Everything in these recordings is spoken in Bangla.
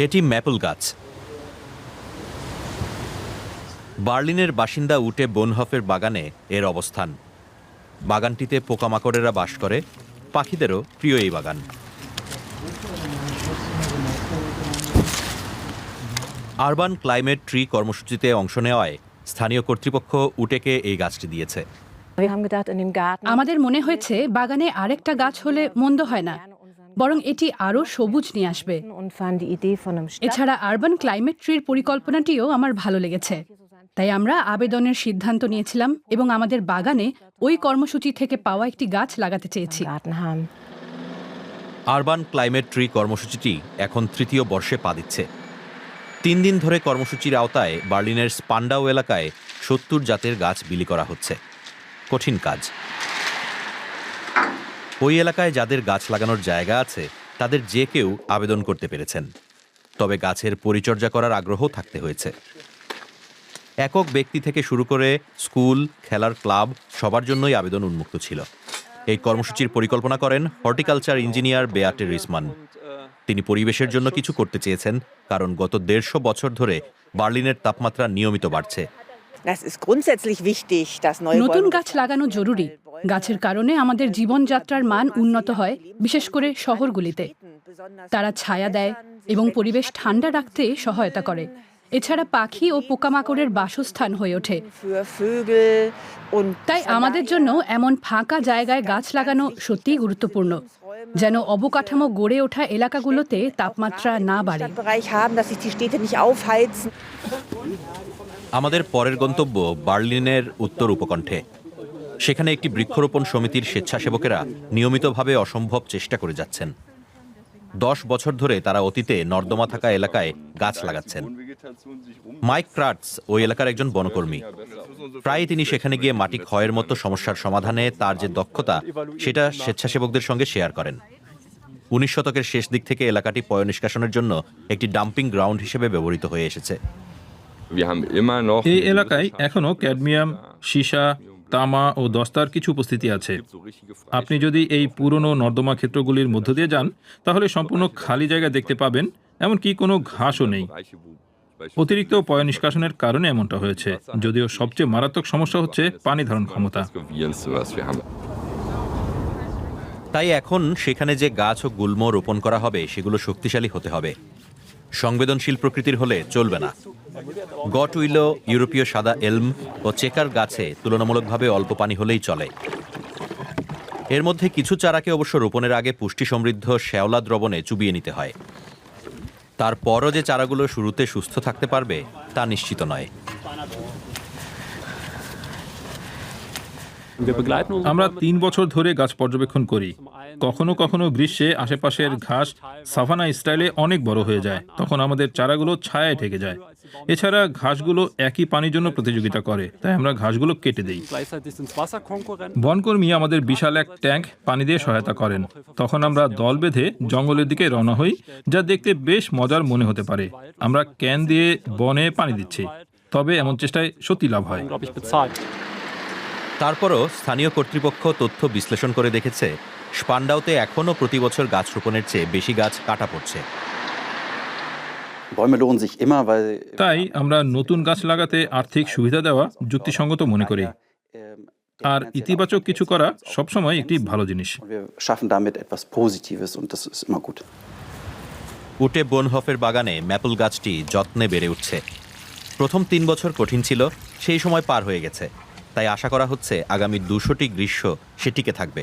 এটি ম্যাপল গাছ। বার্লিনের বাসিন্দা উটে বোনহফের বাগানে এর অবস্থান। বাগানটিতে পোকামাকড়েরা বাস করে, পাখিদেরও প্রিয় এই বাগান। আরবান ক্লাইমেট ট্রি কর্মসূচিতে অংশ নেওয়ায় স্থানীয় কর্তৃপক্ষ উটেকে এই গাছটি দিয়েছে। আমাদের মনে হয়েছে বাগানে আরেকটা গাছ হলে মন্দ হয় না, বরং এটি আরও সবুজ নিয়ে আসবে। এছাড়া আরবান ক্লাইমেট ট্রির পরিকল্পনাটিও আমার ভালো লেগেছে। তাই আমরা আবেদনের সিদ্ধান্ত নিয়েছিলাম এবং আমাদের বাগানে ওই কর্মসূচি থেকে পাওয়া একটি গাছ লাগাতে চেয়েছি। আরবান ক্লাইমেট ট্রি কর্মসূচিটি এখন ৩য় বর্ষে পা দিচ্ছে। ৩ দিন ধরে কর্মসূচির আওতায় বার্লিনের স্পান্ডাউ এলাকায় ৭০ জাতের গাছ বিলি করা হচ্ছে। কঠিন কাজ। ওই এলাকায় যাদের গাছ লাগানোর জায়গা আছে তাদের যে কেউ আবেদন করতে পেরেছেন, তবে গাছের পরিচর্যা করার আগ্রহ থাকতে হয়েছে। একক ব্যক্তি থেকে শুরু করে স্কুল, খেলার ক্লাব সবার জন্যই আবেদন উন্মুক্ত ছিল। এই কর্মসূচির পরিকল্পনা করেন হর্টিকালচার ইঞ্জিনিয়ার বেয়াটে রিসমান। তিনি পরিবেশের জন্য কিছু করতে চেয়েছেন, কারণ গত ১৫০ বছর ধরে বার্লিনের তাপমাত্রা নিয়মিত বাড়ছে। নতুন গাছ লাগানো জরুরি। গাছের কারণে আমাদের জীবনযাত্রার মান উন্নত হয়, বিশেষ করে শহরগুলিতে। তারা ছায়া দেয় এবং পরিবেশ ঠান্ডা রাখতে সহায়তা করে। এছাড়া পাখি ও পোকামাকড়ের বাসস্থান হয়ে ওঠে। তাই আমাদের জন্য এমন ফাঁকা জায়গায় গাছ লাগানো সত্যিই গুরুত্বপূর্ণ, যেন অবকাঠামো গড়ে ওঠা এলাকাগুলোতে তাপমাত্রা না বাড়ে। আমাদের পরের গন্তব্য বার্লিনের উত্তর উপকণ্ঠে। সেখানে একটি বৃক্ষরোপণ সমিতির স্বেচ্ছাসেবকেরা নিয়মিতভাবে অসম্ভব চেষ্টা করে যাচ্ছেন। 10 বছর ধরে তারা অতীতে নর্দমা থাকা এলাকায় গাছ লাগাচ্ছেন। মাইক ক্রাটস ওই এলাকার একজন বনকর্মী। প্রায় তিনি সেখানে গিয়ে মাটি ক্ষয়ের মতো সমস্যার সমাধানে তার যে দক্ষতা সেটা স্বেচ্ছাসেবকদের সঙ্গে শেয়ার করেন। 19 শতকের শেষ দিক থেকে এলাকাটি পয়ঃনিষ্কাশনের জন্য একটি ডাম্পিং গ্রাউন্ড হিসেবে ব্যবহৃত হয়ে এসেছে। এই এলাকায় এখনো ক্যাডমিয়াম, সীসা, তামা ও দস্তার কিছু উপস্থিতি আছে। আপনি যদি এই পুরনো নর্দমা ক্ষেত্রগুলির মধ্য দিয়ে যান, তাহলে সম্পূর্ণ খালি জায়গা দেখতে পাবেন, এমনকি কোনো ঘাসও নেই। অতিরিক্ত পয়ঃনিষ্কাশনের কারণে এমনটা হয়েছে, যদিও সবচেয়ে মারাত্মক সমস্যা হচ্ছে পানি ধারণ ক্ষমতা। তাই এখন সেখানে যে গাছ ও গুল্ম রোপণ করা হবে সেগুলো শক্তিশালী হতে হবে। সংবেদনশীল প্রকৃতির হলে চলবে না। গট উইলো, ইউরোপীয় সাদা এলম ও চেকার গাছে তুলনামূলকভাবে অল্প পানি হলেই চলে। এর মধ্যে কিছু চারাকে অবশ্য রোপণের আগে পুষ্টি সমৃদ্ধ শ্যাওলা দ্রবণে চুবিয়ে নিতে হয়। তারপরও যে চারাগুলো শুরুতে সুস্থ থাকতে পারবে তা নিশ্চিত নয়। আমরা 3 বছর ধরে গাছ পর্যবেক্ষণ করি। কখনো কখনো গ্রীষ্মে আশেপাশের ঘাস সাভানা স্টাইলে অনেক বড় হয়ে যায়, তখন আমাদের চারাগুলো ছায়ায় ঢেকে যায়। এছাড়া ঘাসগুলো একই পানির জন্য প্রতিযোগিতা করে, তাই আমরা ঘাসগুলো কেটে দিই। বনকর্মী আমাদের বিশাল এক ট্যাঙ্ক পানি দিয়ে সহায়তা করেন। তখন আমরা দল বেঁধে জঙ্গলের দিকে রওনা হই, যা দেখতে বেশ মজার মনে হতে পারে। আমরা ক্যান দিয়ে বনে পানি দিচ্ছি, তবে এমন চেষ্টায় সত্যি লাভ হয়। তারপরও স্থানীয় কর্তৃপক্ষ তথ্য বিশ্লেষণ করে দেখেছে স্পান্ডাউতে এখনও প্রতি বছর গাছ রোপণের চেয়ে বেশি গাছ কাটা পড়ছে। তাই আমরা নতুন গাছ লাগাতে আর্থিক সুবিধা দেওয়া যুক্তিসঙ্গত মনে করি, আর ইতিবাচক কিছু করা সবসময় একটি ভালো জিনিস। উটে বোনহফের বাগানে ম্যাপল গাছটি যত্নে বেড়ে উঠছে। প্রথম 3 বছর কঠিন ছিল, সেই সময় পার হয়ে গেছে। তাই আশা করা হচ্ছে আগামী 200টি গ্রীষ্ম সে টিকে থাকবে।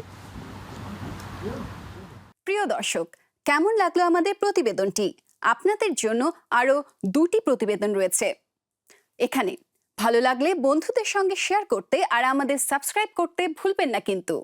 প্রিয় দর্শক, কেমন লাগলো আমাদের প্রতিবেদনটি? আপনাদের জন্য আরো 2টি প্রতিবেদন রয়েছে এখানে। ভালো লাগলে বন্ধুদের সঙ্গে শেয়ার করতে আর আমাদের সাবস্ক্রাইব করতে ভুলবেন না কিন্তু।